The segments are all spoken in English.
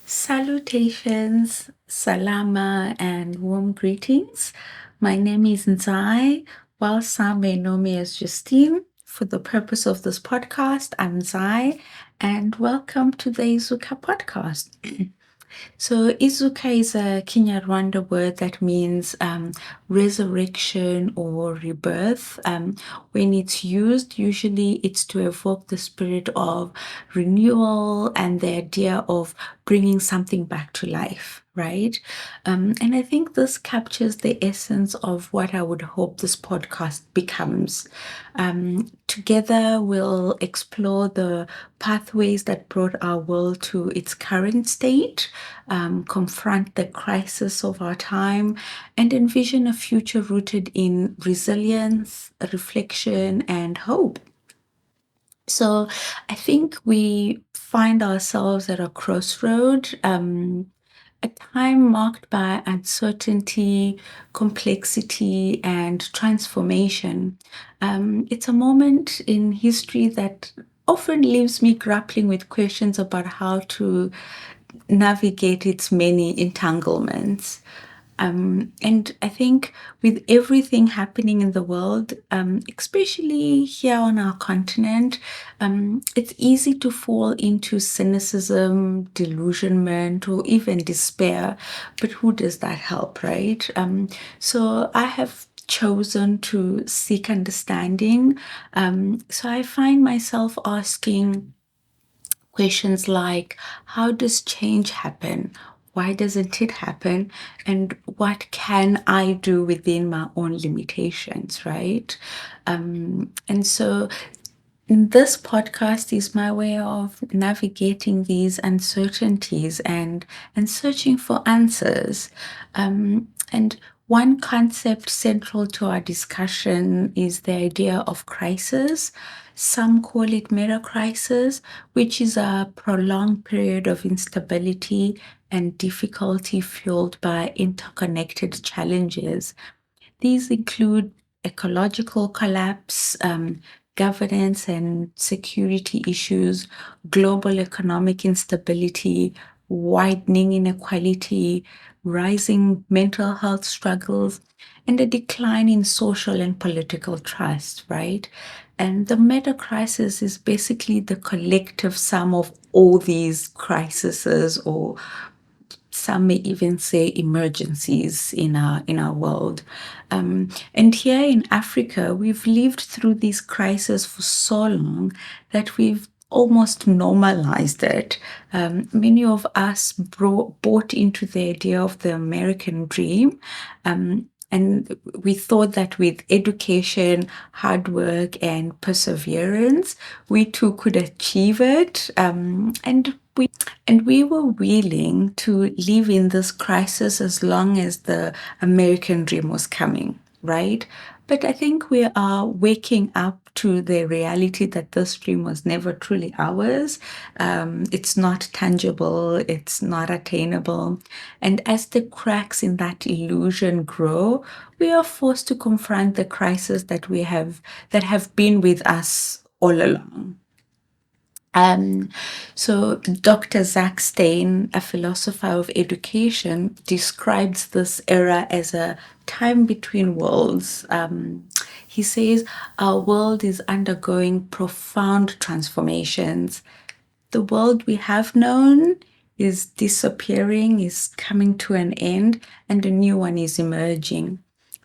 Salutations, salama, and warm greetings. My name is Nzai. While some may know me as Justine, for the purpose of this podcast, I'm Nzai, and welcome to the Izuka podcast. So Izuka is a Kinyarwanda word that means resurrection or rebirth. When it's used, usually it's to evoke the spirit of renewal and the idea of bringing something back to life, right? And I think this captures the essence of what I would hope this podcast becomes. Together, we'll explore the pathways that brought our world to its current state, confront the crisis of our time, and envision a future rooted in resilience, reflection, and hope. So I think we find ourselves at a crossroad, a time marked by uncertainty, complexity, and transformation. It's a moment in history that often leaves me grappling with questions about how to navigate its many entanglements. And I think with everything happening in the world, especially here on our continent, it's easy to fall into cynicism, delusionment, or even despair. But who does that help, right? So I have chosen to seek understanding. So I find myself asking questions like, how does change happen? Why doesn't it happen? And what can I do within my own limitations, right? And so this podcast is my way of navigating these uncertainties and searching for answers. And one concept central to our discussion is the idea of crisis. Some call it metacrisis, which is a prolonged period of instability and difficulty fueled by interconnected challenges. These include ecological collapse, governance and security issues, global economic instability, widening inequality, rising mental health struggles, and a decline in social and political trust, right? And the meta crisis is basically the collective sum of all these crises, or some may even say emergencies in our world. And here in Africa, we've lived through these crises for so long that we've almost normalized it. Many of us bought into the idea of the American dream. And we thought that with education, hard work, and perseverance, we too could achieve it. And we were willing to live in this crisis as long as the American dream was coming, right? But I think we are waking up to the reality that this dream was never truly ours. It's not tangible, it's not attainable. And as the cracks in that illusion grow, we are forced to confront the crises that have been with us all along. Um, so Dr. Zach Stein, a philosopher of education, describes this era as a time between worlds. He says our world is undergoing profound transformations. The world we have known is disappearing, is coming to an end, and a new one is emerging.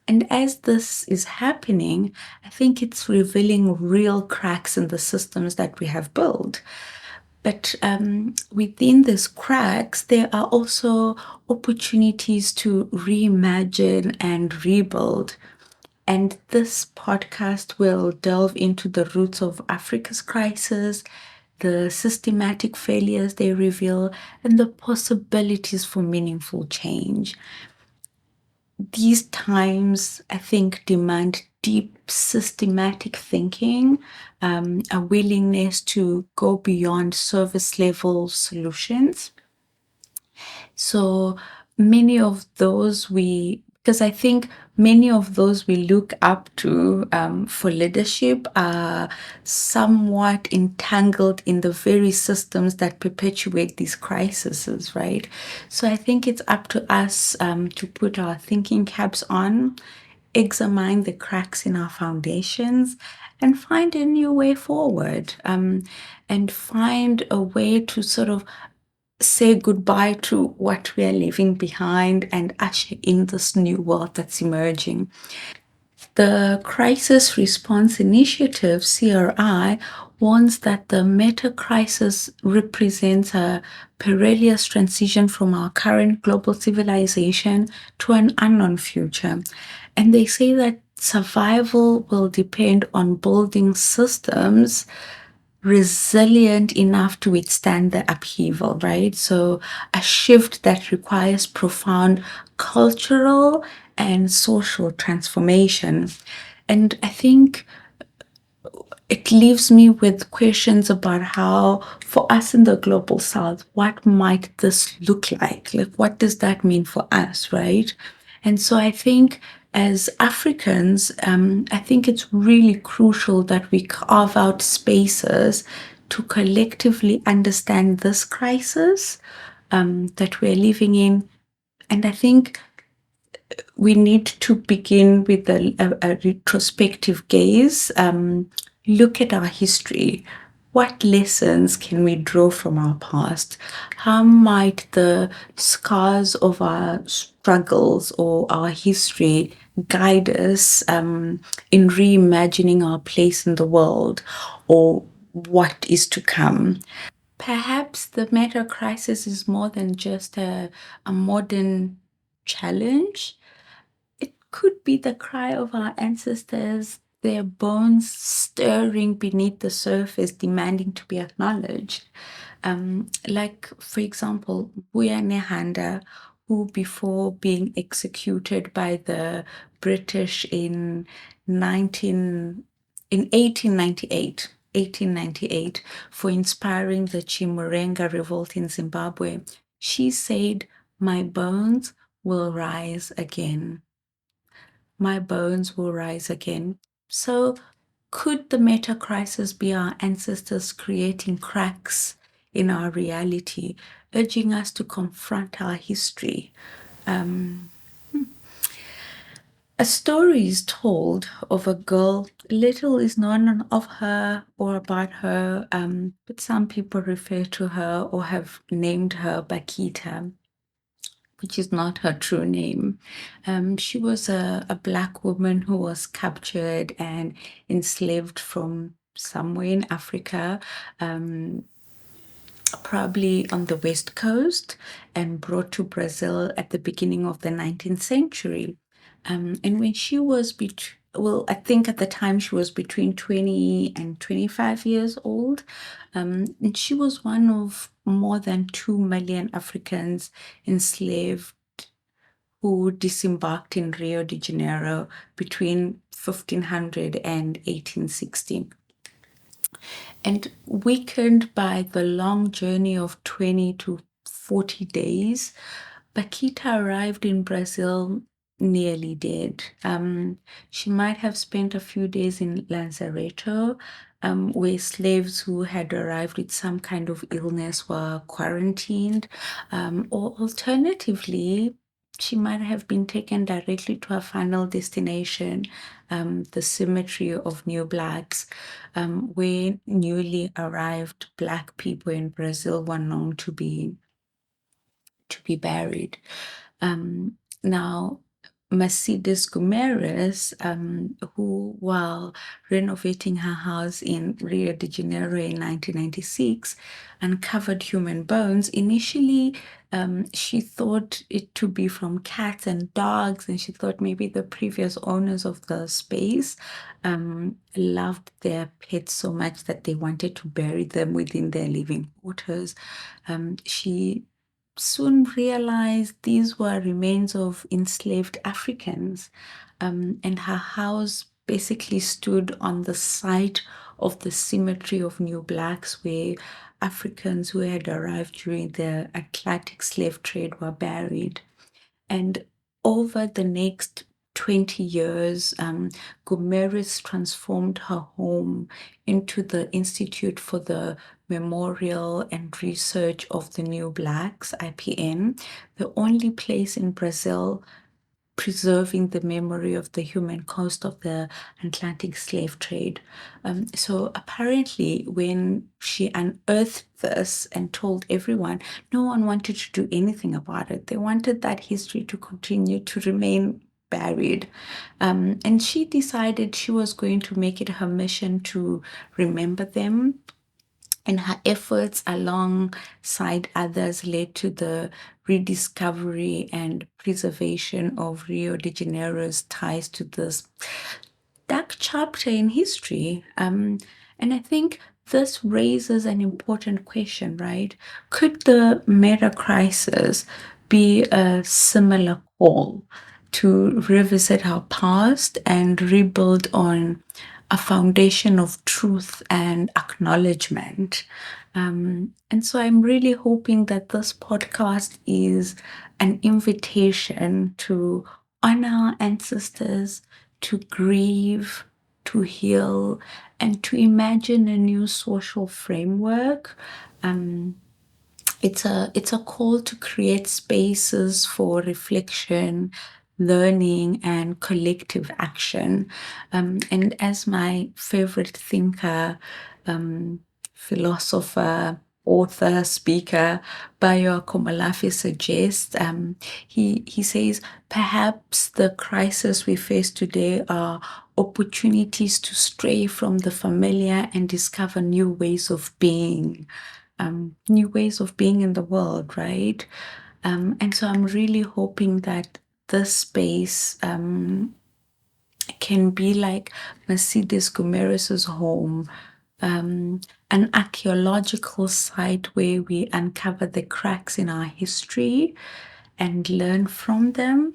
And as this is happening, I think it's revealing real cracks in the systems that we have built. But within these cracks, there are also opportunities to reimagine and rebuild. And this podcast will delve into the roots of Africa's crisis, the systematic failures they reveal, and the possibilities for meaningful change. These times, I think, demand deep systematic thinking, a willingness to go beyond service level solutions. So many of those we because I think many of those we look up to for leadership are somewhat entangled in the very systems that perpetuate these crises, right? So I think it's up to us to put our thinking caps on, examine the cracks in our foundations, and find a new way forward, and find a way to sort of say goodbye to what we are leaving behind and usher in this new world that's emerging. The Crisis Response Initiative, CRI, warns that the meta-crisis represents a perilous transition from our current global civilization to an unknown future. And they say that survival will depend on building systems resilient enough to withstand the upheaval, right? So, a shift that requires profound cultural and social transformation. And I think it leaves me with questions about how, for us in the global south, what might this look like? Like, what does that mean for us, right? And so I think as Africans, I think it's really crucial that we carve out spaces to collectively understand this crisis that we're living in. And I think we need to begin with a retrospective gaze, look at our history. What lessons can we draw from our past? How might the scars of our struggles or our history guide us in reimagining our place in the world or what is to come? Perhaps the meta crisis is more than just a modern challenge. It could be the cry of our ancestors, their bones stirring beneath the surface, demanding to be acknowledged. Like, for example, Buya Nehanda, who before being executed by the British in 19, in 1898, for inspiring the Chimurenga revolt in Zimbabwe, she said, "My bones will rise again. My bones will rise again." So, could the meta crisis be our ancestors creating cracks in our reality, urging us to confront our history? Um, a story is told of a girl. Little is known of her or about her, but some people refer to her or have named her Bakita, which is not her true name. She was a black woman who was captured and enslaved from somewhere in Africa, probably on the West Coast, and brought to Brazil at the beginning of the 19th century. And when she was well, I think at the time she was between 20 and 25 years old. And she was one of more than 2 million Africans enslaved who disembarked in Rio de Janeiro between 1500 and 1860. And weakened by the long journey of 20 to 40 days, Paquita arrived in Brazil nearly dead. She might have spent a few days in Lazaretto, where slaves who had arrived with some kind of illness were quarantined, or alternatively, she might have been taken directly to her final destination, the cemetery of New Blacks, where newly arrived Black people in Brazil were known to be buried. Now, Mercedes Gumeres, who, while renovating her house in Rio de Janeiro in 1996, uncovered human bones. Initially, she thought it to be from cats and dogs, and she thought maybe the previous owners of the space loved their pets so much that they wanted to bury them within their living quarters. She soon realized these were remains of enslaved Africans, and her house basically stood on the site of the cemetery of New Blacks, where Africans who had arrived during the Atlantic slave trade were buried. And over the next 20 years, Gomeris transformed her home into the Institute for the Memorial and Research of the New Blacks, IPN, the only place in Brazil preserving the memory of the human cost of the Atlantic slave trade. So apparently, when she unearthed this and told everyone, no one wanted to do anything about it. They wanted that history to continue to remain buried. And she decided she was going to make it her mission to remember them, and her efforts alongside others led to the rediscovery and preservation of Rio de Janeiro's ties to this dark chapter in history. And I think this raises an important question, right? Could the metacrisis be a similar call to revisit our past and rebuild on a foundation of truth and acknowledgement? And so I'm really hoping that this podcast is an invitation to honor our ancestors, to grieve, to heal, and to imagine a new social framework. It's a call to create spaces for reflection, learning, and collective action. And as my favorite thinker, philosopher, author, speaker, Bayo Komalafi suggests, he says, perhaps the crisis we face today are opportunities to stray from the familiar and discover new ways of being. New ways of being in the world, right? And so I'm really hoping that this space can be like Mercedes Gomeris's home, an archaeological site where we uncover the cracks in our history and learn from them.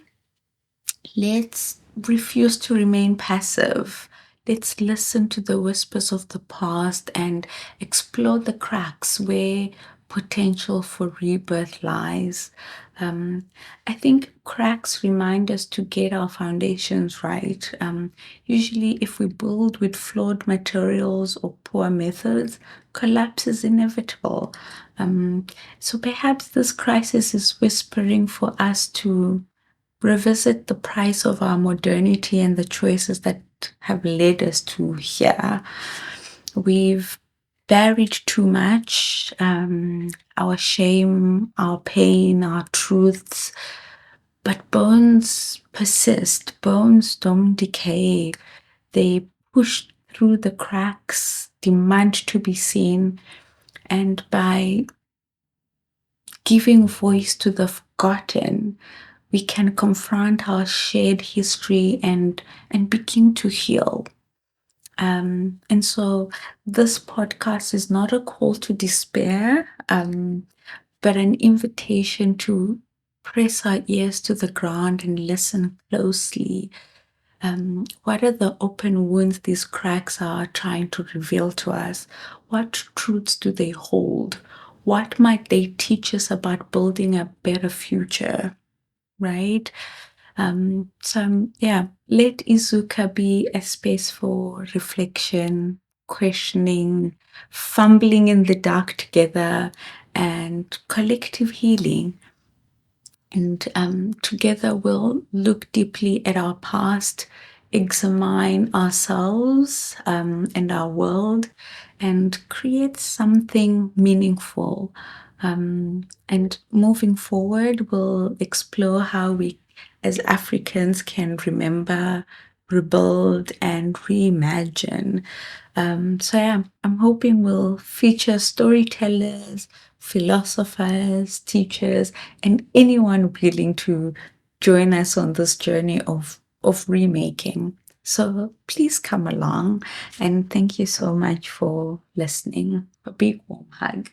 Let's refuse to remain passive. Let's listen to the whispers of the past and explore the cracks where potential for rebirth lies. I think cracks remind us to get our foundations right. Usually, if we build with flawed materials or poor methods, collapse is inevitable. So perhaps this crisis is whispering for us to revisit the price of our modernity and the choices that have led us to here. We've buried too much, our shame, our pain, our truths, but bones persist. Bones don't decay. They push through the cracks, demand to be seen, and by giving voice to the forgotten, we can confront our shared history and begin to heal. And so this podcast is not a call to despair, but an invitation to press our ears to the ground and listen closely. What are the open wounds these cracks are trying to reveal to us? What truths do they hold? What might they teach us about building a better future? Right? Let Izuka be a space for reflection, questioning, fumbling in the dark together, and collective healing. And together we'll look deeply at our past, examine ourselves and our world, and create something meaningful. And moving forward, we'll explore how we as Africans can remember, rebuild, and reimagine. I'm hoping we'll feature storytellers, philosophers, teachers, and anyone willing to join us on this journey of remaking. So please come along, and thank you so much for listening. A big warm hug.